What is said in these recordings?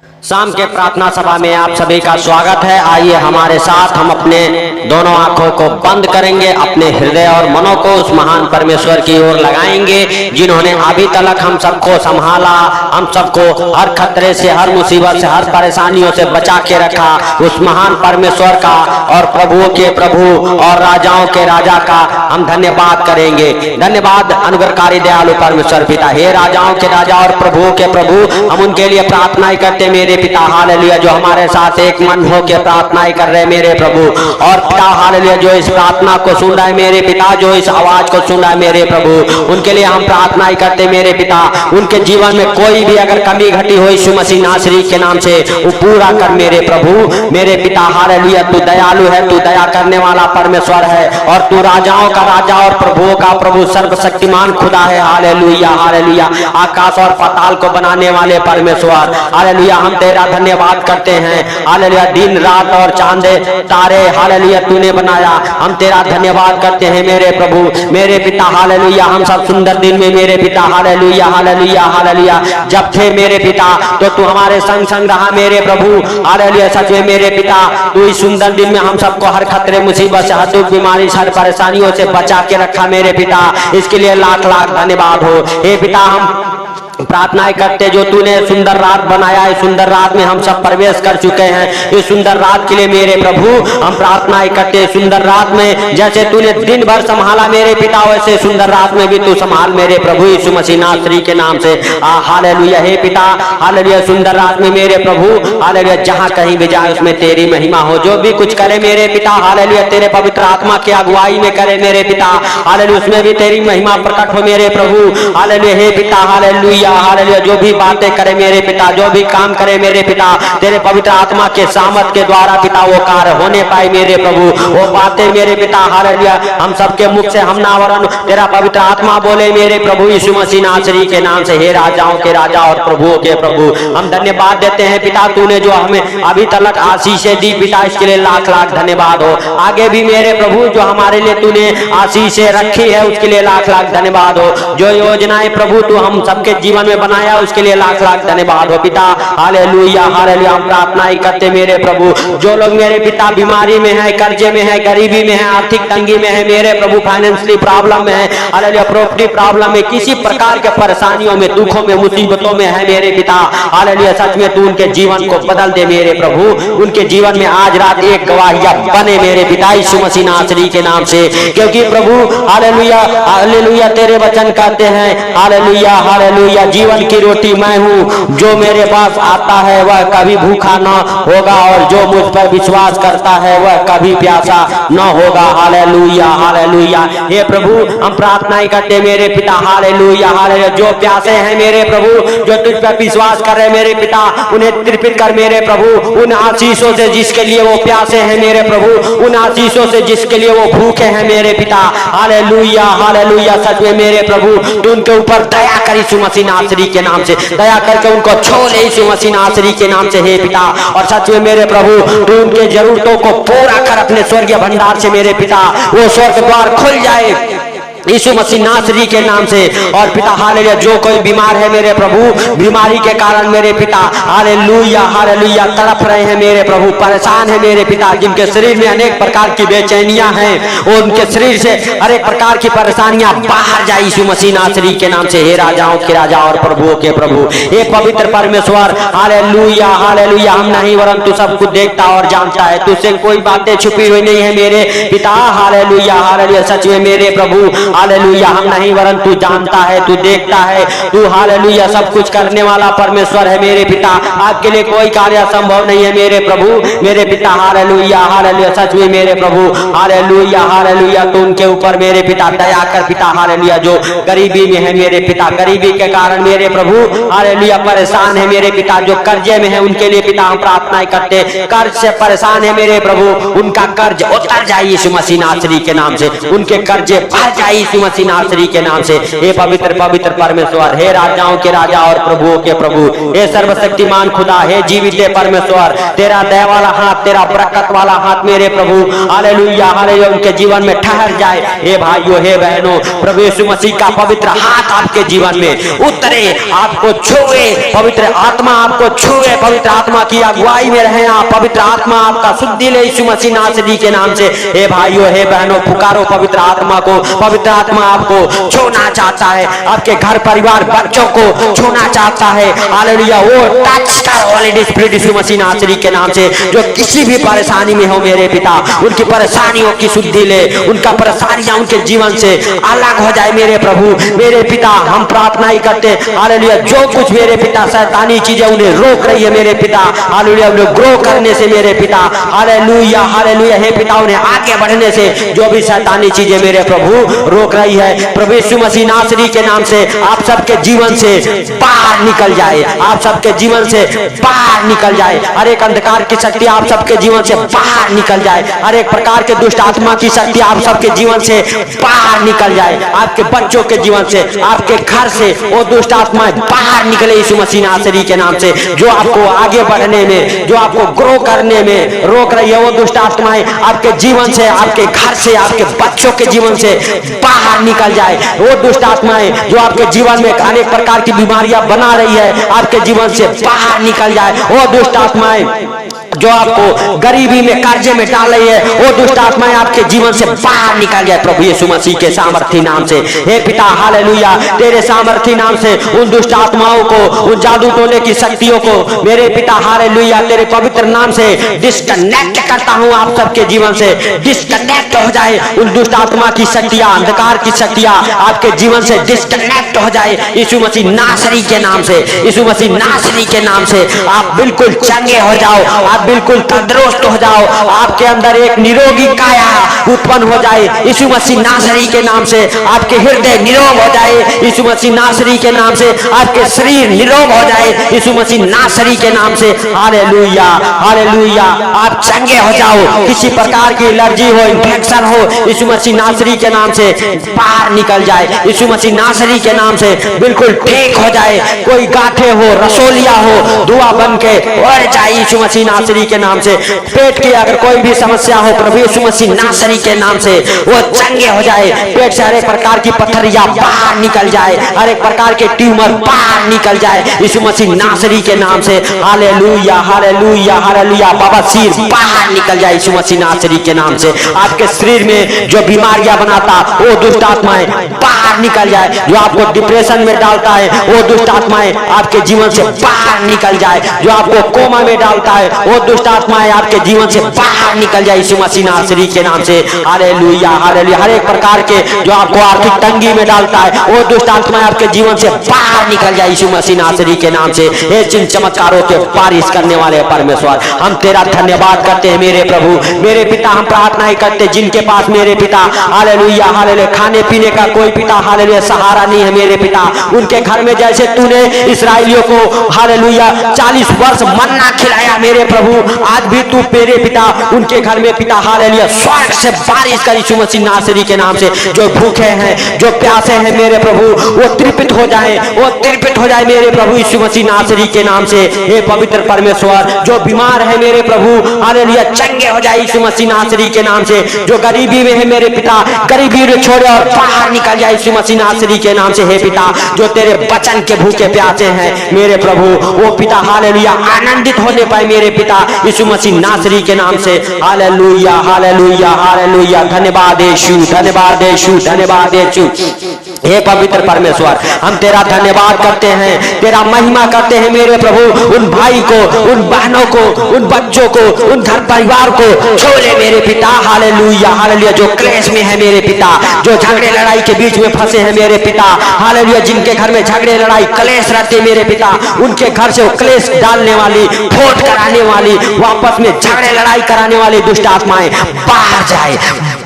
शाम के प्रार्थना सभा में आप सभी का स्वागत है। आइए हमारे साथ हम अपने दोनों आंखों को बंद करेंगे, अपने हृदय और मनों को उस महान परमेश्वर की ओर लगाएंगे जिन्होंने अभी तक हम सबको संभाला, हम सबको हर खतरे से, हर मुसीबत से, हर परेशानियों से बचा के रखा। उस महान परमेश्वर का और प्रभुओं के प्रभु और राजाओं के राजा का हम धन्यवाद करेंगे। धन्यवाद अनुग्रहकारी दयालु परमेश्वर पिता। हे राजाओं के राजा और प्रभुओं के प्रभु, हम उनके लिए प्रार्थनाएं करते मेरे पिता हालेलुया, जो हमारे साथ एक मन होकर प्रार्थनाएं कर रहे मेरे प्रभु। और पिता हालेलुया, जो इस प्रार्थना को सुन रहा है मेरे पिता, जो इस आवाज को सुन रहा है मेरे प्रभु, उनके लिए हम प्रार्थनाएं करते मेरे पिता। उनके जीवन में कोई भी अगर कमी घटी हो यीशु मसीह नासरी के नाम से वो पूरा कर मेरे प्रभु। मेरे पिता हालेलुया, तू दयालु है, तू दया करने वाला परमेश्वर है और तू राजाओं का राजा और प्रभुओं का प्रभु, सर्वशक्तिमान खुदा है। हालेलुया हालेलुया, आकाश और पाताल को बनाने वाले परमेश्वर हालेलुया, हम तेरा धन्यवाद करते हैं। हालेलुया, दिन रात और चांद तारे हालेलुया तूने बनाया, हम तेरा धन्यवाद करते हैं मेरे प्रभु। मेरे पिता हालेलुया, हम सब सुंदर दिन में मेरे पिता हालेलुया हालेलुया हालेलुया जब थे मेरे पिता तो तू हमारे संग संग रहा मेरे प्रभु। हालेलुया, सच में मेरे पिता तू इस सुंदर दिन में हम सबको हर खतरे मुसीबत से, हर दुख बीमारी, हर परेशानियों से बचा के रखा मेरे पिता। इसके लिए लाख लाख धन्यवाद हो। हे पिता, हम प्रार्थनाएं करते जो तूने सुंदर रात बनाया, इस सुंदर रात में हम सब प्रवेश कर चुके हैं। इस सुंदर रात के लिए मेरे प्रभु हम प्रार्थनाएं करते। सुंदर रात में जैसे तूने दिन भर संभाला मेरे पिता, वैसे सुंदर रात में भी तू संभाल मेरे प्रभु यीशु मसीह नासरी के नाम से। हालेलुया, हे पिता हालेलुया, सुंदर रात में मेरे प्रभु हालेलुया, जहां कहीं भी जाए उसमें तेरी महिमा हो। जो भी कुछ करे मेरे पिता हालेलुया, तेरे पवित्र आत्मा की अगुवाई में करे मेरे पिता हालेलुया, उसमें भी तेरी महिमा प्रकट हो मेरे प्रभु। हालेलुया, हे पिता हालेलुया हालेलुया, जो भी बातें करे मेरे पिता, जो भी काम करे मेरे पिता, तेरे पवित्र आत्मा के सामर्थ के द्वारा पिता वो कार्य होने पाए मेरे प्रभु। वो बातें मेरे पिता हालेलुया हम सबके मुख से हम ना वरन तेरा पवित्र आत्मा बोले मेरे प्रभु यीशु मसीह नासरी के नाम से। हे राजाओं के राजा और प्रभुओं के प्रभु, हम धन्यवाद देते हैं पिता, तूने जो हमें अभी तक आशीषें दी पिता, इसके लिए लाख लाख धन्यवाद हो। आगे भी मेरे प्रभु जो हमारे लिए तूने आशीषें रखी है उसके लिए लाख लाख धन्यवाद हो। जो योजनाएं प्रभु तू हम सबके जीवन में बनाया उसके लिए लाख लाख धन्यवाद हो पिता। हालेलुया हालेलुया, हम प्रार्थनाएं करते मेरे प्रभु। जो लोग मेरे पिता बीमारी में है, कर्जे में है, गरीबी में है, आर्थिक तंगी में है मेरे प्रभु, फाइनेंशियली प्रॉब्लम में है, हालेलुया प्रॉपर्टी प्रॉब्लम में, किसी प्रकार के परेशानियों में, दुखों में, मुसीबतों में है मेरे पिता हालेलुया, सच में तू उनके जीवन को बदल दे मेरे प्रभु। उनके जीवन में आज रात एक गवाहिया बने मेरे पिता यीशु मसीह नासरी के नाम से। क्योंकि प्रभु हालेलुया हालेलुया तेरे वचन कहते हैं हालेलुया हालेलुया, जीवन की रोटी मैं हूँ, जो मेरे पास आता है वह कभी भूखा न होगा और जो मुझ पर विश्वास करता है वह कभी प्यासा न होगा। हालेलुया हालेलुया, हे प्रभु हम प्रार्थनाएं करते मेरे पिता हालेलुया हालेलुया, जो प्यासे हैं मेरे प्रभु, जो तुझ पर विश्वास कर रहे मेरे पिता, उन्हें तृप्त कर मेरे प्रभु। उन आशीषों से जिसके लिए वो प्यासे हैं मेरे प्रभु, उन आशीषों से जिसके लिए वो भूखे हैं मेरे पिता हालेलुया हालेलुया, सच में मेरे प्रभु तू उनके ऊपर दया कर यीशु मसीह नासरी के नाम से, दया करके उनको छोड़ यीशु मसीह नासरी के नाम से हे पिता। और सच में मेरे प्रभु तू उनके जरूरतों को पूरा कर अपने स्वर्गीय भंडार से मेरे पिता, वो स्वर्ग द्वार खुल जाए यीशु मसीह नासरी के नाम से। और पिता हालेलुया, जो कोई बीमार है मेरे प्रभु, बीमारी के कारण मेरे पिता हालेलुया हालेलुया तड़प रहे हैं मेरे प्रभु, परेशान है मेरे पिता, जिनके शरीर में अनेक प्रकार की बेचैनियां हैं, वो उनके शरीर से अनेक प्रकार की परेशानियां बाहर जाए यीशु मसीह नासरी के नाम से। हे राजाओं के राजा और प्रभुओं के प्रभु, हे पवित्र परमेश्वर हालेलुया हालेलुया, हम नहीं वरन तू सब कुछ देखता और जानता है, तुझसे कोई बातें छुपी हुई नहीं है मेरे पिता हालेलुया हालेलुया, सच में मेरे प्रभु हालेलुया, हम नहीं वरन तू जानता है, तू देखता है, तू हालेलुया सब कुछ करने वाला परमेश्वर है मेरे पिता। आपके लिए कोई कार्य संभव नहीं है मेरे प्रभु मेरे पिता हालेलुया हालेलुया, सच में मेरे प्रभु हालेलुया हालेलुया, तू उनके ऊपर मेरे पिता दया कर पिता हालेलुया, जो गरीबी में है मेरे पिता, गरीबी के कारण मेरे प्रभु हालेलुया परेशान है मेरे पिता, जो कर्जे में है उनके लिए पिता हम प्रार्थनाएं करते, कर्ज से परेशान है मेरे प्रभु, उनका कर्ज उतर जाए यीशु मसीह नासरी के नाम से, उनके कर्जे भर जाए यीशु मसीह नासरी के नाम से। हे पवित्र पवित्र परमेश्वर, हे राजाओं के राजा और प्रभुओं के प्रभु, हे सर्वशक्तिमान खुदा, हे जीवित परमेश्वर, तेरा दया वाला हाथ, तेरा बरकत वाला हाथ मेरे प्रभु हालेलुया हालेलुया उनके जीवन में ठहर जाए। हे भाइयों, हे बहनों, प्रभु यीशु मसीह का पवित्र हाथ आपके जीवन में उतरे, आपको छुए, पवित्र आत्मा आपको छुए, पवित्र आत्मा की अगुवाई में रहे आप, पवित्र आत्मा आपका शुद्धि ले यीशु मसीह नासरी के नाम से। हे भाइयों, हे बहनों, पुकारो पवित्र आत्मा को। पवित्र आत्मा आपको छूना चाहता है, आपके घर परिवार बच्चों को छूना चाहता है। हालेलुया, वो टच कर होली स्पिरिट यीशु मसीह नासरी के नाम से। जो किसी भी परेशानी में हो मेरे पिता, उनकी परेशानियों की शुद्धि ले, उनका परेशानियां उनके जीवन से अलग हो जाए मेरे प्रभु मेरे पिता। हम प्रार्थना ही करते हैं हालेलुया, जो कुछ मेरे पिता शैतानी चीजें उन्हें रोक रही है मेरे पिता, हालेलुया उन्हें ग्रो करने से मेरे पिता, हालेलुया हालेलुया, हे पिता उन्हें आगे बढ़ने से जो भी शैतानी चीजें मेरे प्रभु रोक रही है, प्रभु यीशु मसीह नासरी के नाम से आप सबके जीवन से बाहर निकल जाए, आप सबके जीवन से बाहर निकल जाए। हर एक अंधकार की शक्ति आप सबके जीवन से बाहर निकल जाए, हर एक प्रकार के दुष्ट आत्मा की शक्ति आप सबके जीवन से बाहर निकल जाए, आपके बच्चों के जीवन से, आपके घर से वो दुष्ट आत्मा बाहर निकले यीशु मसीह नासरी के नाम से। जो आपको आगे बढ़ने में, जो आपको ग्रो करने में रोक रही है, वो दुष्ट आत्माएं आपके जीवन से, आपके घर से, आपके बच्चों के जीवन से बाहर निकल जाए। वो दुष्ट आत्माएं जो आपके जीवन में अनेक प्रकार की बीमारियां बना रही है, आपके जीवन से बाहर निकल जाए। वो दुष्ट आत्माएं जो आपको गरीबी में, कर्जे में डाल रही है, वो दुष्ट आत्माएं आपके जीवन से बाहर निकल जाए प्रभु यीशु मसीह के सामर्थी नाम से। हे पिता हालेलुया, तेरे सामर्थी नाम से उन दुष्ट आत्माओं को, उन जादू टोने की शक्तियों को मेरे पिता हालेलुया तेरे पवित्र नाम से डिस्कनेक्ट करता हूं। आप सबके जीवन से डिस्कनेक्ट हो जाए उन दुष्ट आत्मा की शक्तियां, अंधकार की शक्तियां आपके जीवन से डिस्कनेक्ट हो जाए यीशु मसीह नासरी के नाम से। यीशु मसीह नासरी के नाम से आप बिल्कुल चंगे हो जाओ, आप बिल्कुल तंदुरुस्त हो जाओ, आपके अंदर एक निरोगी काया उत्पन्न हो जाए यीशु मसीह नासरी के नाम से। आपके हृदय निरोग हो जाए यीशु मसीह नासरी के नाम से, आपके शरीर निरोग हो जाए यीशु मसीह नासरी के नाम से। हालेलुया हालेलुया, आप चंगे हो जाओ, किसी प्रकार की एलर्जी हो, इंफेक्शन हो, यीशु मसीह नासरी के नाम से बाहर निकल जाए यीशु मसीह नासरी के नाम से, बिल्कुल ठीक हो जाए। कोई गांठे हो, रसोलिया हो, धुआं बन के उड़ जाए यीशु मसीह नासरी के नाम से। पेट की अगर कोई भी समस्या हो प्रभु यीशु मसीह नासरी के नाम से वो चंगे हो जाए। पेट से हर एक प्रकार की पथरियां बाहर निकल जाए, हर एक प्रकार के ट्यूमर बाहर निकल जाए यीशु मसीह नासरी के नाम से। हालेलुया हालेलुया हालेलुया, बवासीर बाहर निकल जाए यीशु मसीह नासरी के नाम से। आपके शरीर में जो बीमारियां बनाता वो दुष्ट आत्माएं बाहर निकल जाए, जो आपको डिप्रेशन में डालता है वो दुष्ट आत्माएं आपके जीवन से बाहर निकल जाए, जो आपको कोमा में डालता है वो दुष्ट आत्माएं आपके जीवन से बाहर निकल जाए यीशु मसीह नासरी के नाम से। हालेलुया हालेलुया, हर एक प्रकार के जो आपको आर्थिक तंगी में डालता है वो दुष्ट आत्माएं आपके जीवन से बाहर निकल जाए यीशु मसीह नासरी के नाम से। हे चिन्ह चमत्कारों के बारिश करने वाले परमेश्वर, हम तेरा धन्यवाद करते हैं मेरे प्रभु मेरे पिता। हम प्रार्थना ही करते जिनके पास मेरे पिता हालेलुया हालेलुया खाने पीने का कोई पिता हालेलुया सहारा नहीं है मेरे पिता, उनके घर में जैसे तूने इस्राएलियों को हालेलुया 40 वर्ष मन्ना खिलाया मेरे प्रभु, आज भी तू मेरे पिता उनके घर में पिता हालेलुया स्वर्ग से बारिश कर यीशु मसीह नासरी के नाम से। जो भूखे हैं, जो प्यासे हैं मेरे प्रभु, वो तृप्त हो जाए, वो तृप्त हो जाए मेरे प्रभु यीशु मसीह नासरी के नाम से। हे पवित्र परमेश्वर, जो बीमार है मेरे प्रभु हालेलुया चंगे हो जाए यीशु मसीह नासरी के नाम से। जो गरीबी में है मेरे पिता, गरीबी को छोड़े और बाहर निकल जाए यीशु मसीह नासरी के नाम से। हे पिता, जो तेरे वचन के भूखे प्यासे हैं मेरे प्रभु, वो पिता हालेलुया आनंदित होने पाए मेरे पिता यीशु मसीह नासरी के नाम से। हालेलुया हालेलुया हालेलुया, धन्यवाद यीशु, धन्यवाद यीशु, धन्यवाद यीशु। हे पवित्र परमेश्वर, हम तेरा धन्यवाद करते हैं, तेरा महिमा करते हैं मेरे प्रभु। उन भाई को, उन बहनों को, उन बच्चों को, उन घर परिवार को छोड़े मेरे पिता हालेलुया हालेलुया, जो क्लेश में है मेरे पिता, जो झगड़े लड़ाई के बीच में फंसे हैं मेरे पिता हालेलुया, जिनके घर में झगड़े लड़ाई क्लेश रहते मेरे पिता, उनके घर से वो क्लेश डालने वाली, फोट कराने वाली, वापस में झगड़े लड़ाई कराने वाली दुष्ट आत्माएं बाहर जाए,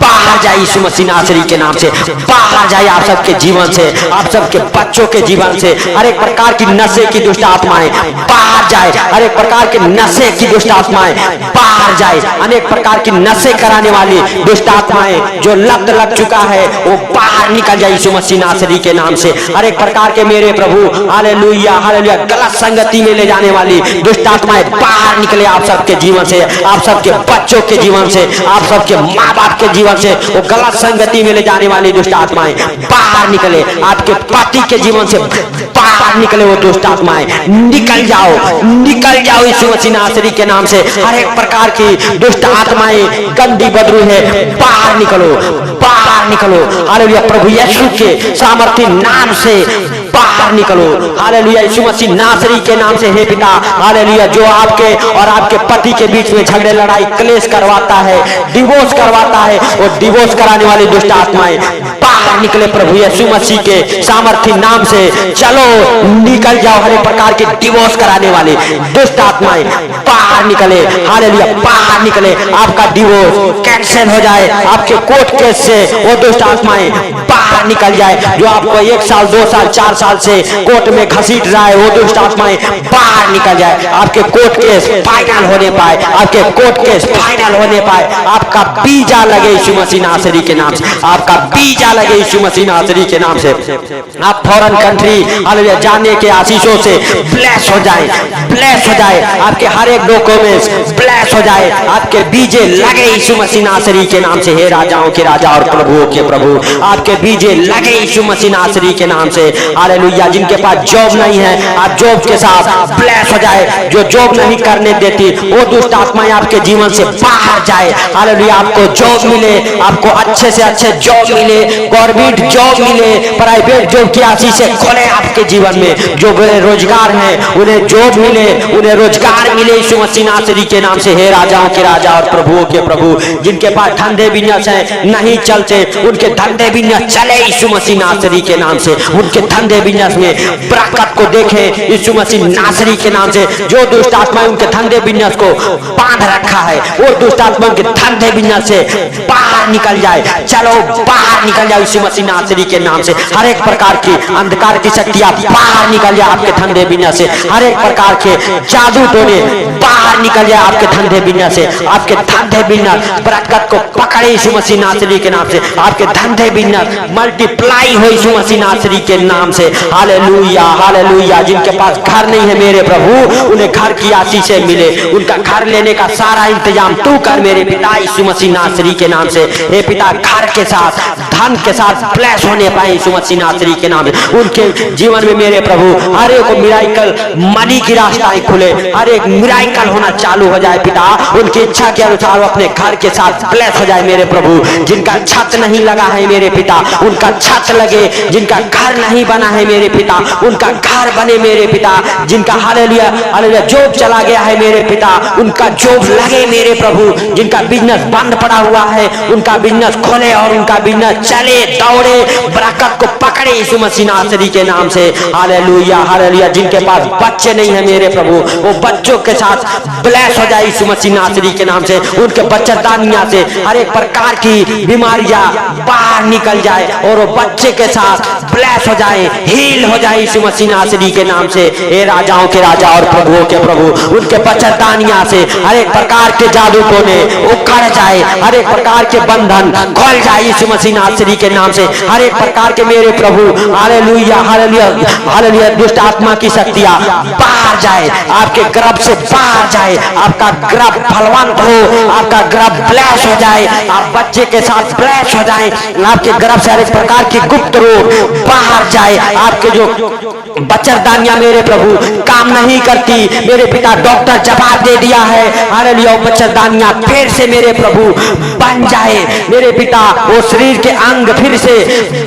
बाहर जाए यीशु मसीह नासरी के नाम से, बाहर जाए आप सबके जीवन से, आप सबके बच्चों के जीवन से हर एक प्रकार की नशे की दुष्ट आत्माएं बाहर जाए, हर एक प्रकार की नशे की दुष्ट आत्माएं बाहर जाए, अनेक प्रकार की नशे कराने वाली दुष्ट आत्माएं जो लत लग चुका है वो बाहर निकल जाए यीशु मसीह नासरी के नाम से। हर एक प्रकार के मेरे प्रभु हालेलुया हालेलुया गलत संगति में ले जाने वाली दुष्ट आत्माएं बाहर निकले आप सबके जीवन से, आप सबके बच्चों के जीवन से, आप सबके माँ बाप के जीवन से वो गलत संगति में ले जाने वाली दुष्ट आत्माएं बाहर निकले, आपके पति के जीवन से बाहर निकले वो दुष्ट आत्माएं, निकल जाओ यीशु मसीह नासरी के नाम से। हर एक प्रकार की दुष्ट आत्माएं गंदी बदरू है, बाहर निकलो हालेलुया प्रभु यीशु के सामर्थ्य नाम से बाहर निकलो हालेलुया यीशु मसीह नासरी के नाम से। हे पिता हालेलुया जो आपके और आपके पति के बीच में झगड़े लड़ाई क्लेश करवाता है, डिवोर्स करवाता है, वो डिवोर्स कराने वाली दुष्ट आत्माएं बाहर निकले प्रभु यीशु मसीह के सामर्थ्य नाम से। चलो निकल जाओ, हर एक प्रकार के डिवोर्स कराने वाली दुष्ट आत्माएं बाहर निकले हालेलुया, बाहर निकले, आपका डिवोर्स कैंसिल हो जाए, आपके कोर्ट केस से वो दुष्ट आत्माएं बाहर निकल जाए, जो आपको 1 साल 2 साल 4 साल से कोर्ट में घसीट रहा है वो दुष्ट आत्माएं बाहर निकल जाए, आपके कोर्ट केस फाइनल होने पाए, आपके कोर्ट केस फाइनल होने पाए, आपका वीजा लगे यीशु मसीह नासरी के नाम से, आपका वीजा लगे यीशु मसीह नासरी के नाम से, आप फॉरेन कंट्री हालेलुया जाने के आशीषों से ब्लेस हो जाए, आपके हर एक डॉक्यूमेंट्स ब्लेस हो जाए, आपके वीजे लगे यीशु मसीह नासरी के नाम से। हे राजाओं के राजा और प्रभुओं के प्रभु आपके वीजे लगे यीशु मसीह नासरी के नाम से हालेलुया। जिनके पास जॉब नहीं है आप जॉब के साथ ब्लेस हो जाए, जो जॉब नहीं करने देती वो दुष्ट आत्माएं आपके जीवन से बाहर जाए हालेलुया, आपको जॉब मिले, आपको अच्छे से अच्छे जॉब मिले, गवर्नमेंट जॉब मिले, प्राइवेट जॉब की आशीष से खोले आपके जीवन में, जो बेरोजगार हैं उन्हें जॉब मिले, उन्हें रोजगार मिले यीशु मसीह नासरी के नाम से। हे राजाओं के राजा और प्रभुओं के प्रभु जिनके पास धंधे बिजनेस है नहीं चलते उनके धंधे बिजनेस चले यीशु मसीह नासरी के नाम से, उनके धंधे बिजनेस में बरकत को देखे यीशु मसीह नासरी के नाम से। जो दुष्ट आत्माएं उनके धंधे बिजनेस को बांध रखा है वो दुष्ट आत्मा उनके धंधे बिजनेस से बाहर निकल जाए, चलो बाहर निकल जाए यीशु मसीह नासरी के नाम से। हर एक प्रकार की अंधकार की शक्तियां बाहर निकल जाए आपके धंधे बिजनेस से, हर एक प्रकार के जादू टोने बाहर निकल जाए आपके धंधे बिजनेस से, आपके धंधे बिजनेस बरकत को पकड़े यीशु मसीह नासरी के नाम से, आपके धंधे बिजनेस मल्टीप्लाई हो यीशु मसीह नासरी के नाम से। हालेलुया हालेलुया जिनके पास घर नहीं है मेरे प्रभु उन्हें घर की आशीषें मिले, उनका घर लेने का सारा इंतजाम तू कर मेरे पिता यीशु मसीह नासरी के नाम से। हे पिता घर के साथ धन के साथ ब्लेस होने पाए यीशु मसीह नासरी के नाम से, उनके जीवन में मेरे प्रभु हर एक मिराइकल मनी की रास्ताएं खुले, हर एक मिराइकल होना चालू हो जाए पिता, उनकी इच्छा के अनुसार वो अपने घर के साथ ब्लेस हो जाए मेरे प्रभु। जिनका छत नहीं लगा है मेरे पिता उनका छत लगे, जिनका घर नहीं बना है मेरे पिता उनका घर बने मेरे पिता, जिनका हालेलुया हालेलुया जॉब चला गया है मेरे पिता उनका जॉब लगे मेरे प्रभु, जिनका बिजनेस बंद पड़ा हुआ है उनका बिजनेस खोले और उनका बिजनेस चले दौड़े, बरकत को पकड़े यीशु मसीह नासरी के नाम से। हालेलुया हालेलुया जिनके पास बच्चे नहीं है मेरे प्रभु वो बच्चों के साथ ब्लेस हो जाए यीशु मसीह नासरी के नाम से, उनके बच्चेदानियां से हर एक प्रकार की बीमारियां बाहर निकल जाए और वो बच्चे के साथ ब्लेस हो जाए, हील हो जाए यीशु मसीह नासरी के नाम से। हे राजाओं के राजा और प्रभुओं के प्रभु उनके बच्चेदानियां से हर एक प्रकार के जादू टोने उखड़ जाए, हर एक प्रकार के बंधन खोल जाए यीशु मसीह नासरी के नाम से, हर एक प्रकार के मेरे प्रभु हालेलुया हालेलुया हालेलुया दुष्ट आत्मा की शक्तियां बाहर जाए, आपके गर्भ से बाहर जाए, आपका गर्भ फलवंत हो, आपका गर्भ ब्लेस हो जाए, आप बच्चे के साथ ब्लेस हो जाए, आपके गर्भ से हर एक प्रकार की गुप्त रोग बाहर जाए, आपके जो बच्चेदानियां मेरे प्रभु काम नहीं करती मेरे पिता डॉक्टर जवाब दे दिया है हालेलुया, बच्चेदानियां फिर से मेरे प्रभु बन जाए मेरे पिता, वो शरीर के अंग फिर से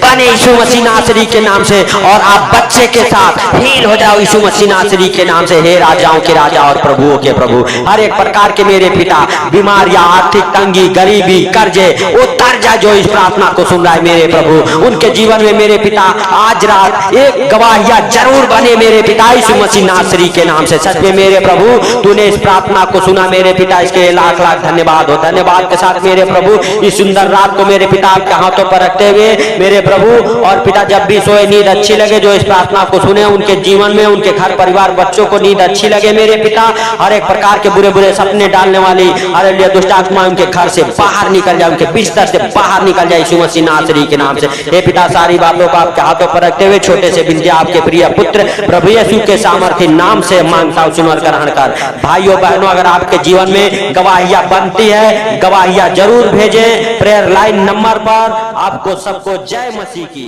बने यीशु मसीह नासरी के नाम से और आप बच्चे के साथ हील हो जाओ यीशु मसीह नासरी के नाम से। हे राजाओं के राजा और प्रभुओं के प्रभु। हर एक प्रकार के मेरे पिता बीमारियां, आर्थिक तंगी, गरीबी, कर्जे उतर जाए जो इस प्रार्थना को सुन रहा है मेरे प्रभु, उनके जीवन में मेरे पिता आज रात एक गवाहिया जरूर बने मेरे पिता, यीशु मसीह नासरी के नाम से। सच में मेरे प्रभु तूने इस प्रार्थना को सुना मेरे पिता, इसके लाख लाख धन्यवाद हो। धन्यवाद के साथ मेरे प्रभु इस सुंदर रात को मेरे पिता आपके हाथों पर रखते हुए मेरे प्रभु, और पिता जब भी सोए नींद अच्छी लगे, जो इस प्रार्थना को सुने उनके जीवन में, उनके घर परिवार बच्चों को नींद अच्छी लगे मेरे पिता। हर एक प्रकार के बुरे बुरे सपने डालने वाली हालेलुया दुष्ट आत्मा उनके घर से बाहर निकल जाए, उनके बिस्तर से बाहर निकल जाए यीशु मसीह नासरी के नाम से। हे पिता सारी बातों को आपके हाथों पर रखते हुए छोटे से बिंदु आपके प्रिय पुत्र प्रभु यीशु के सामर्थ्य नाम से मांगता हूं, सुन और ग्रहण कर। भाइयों बहनों, अगर आपके जीवन में गवाहियां बनती है, गवाहियां जरूर भेजें प्रेयर लाइन नंबर पर। आपको सबको जय मसीह की।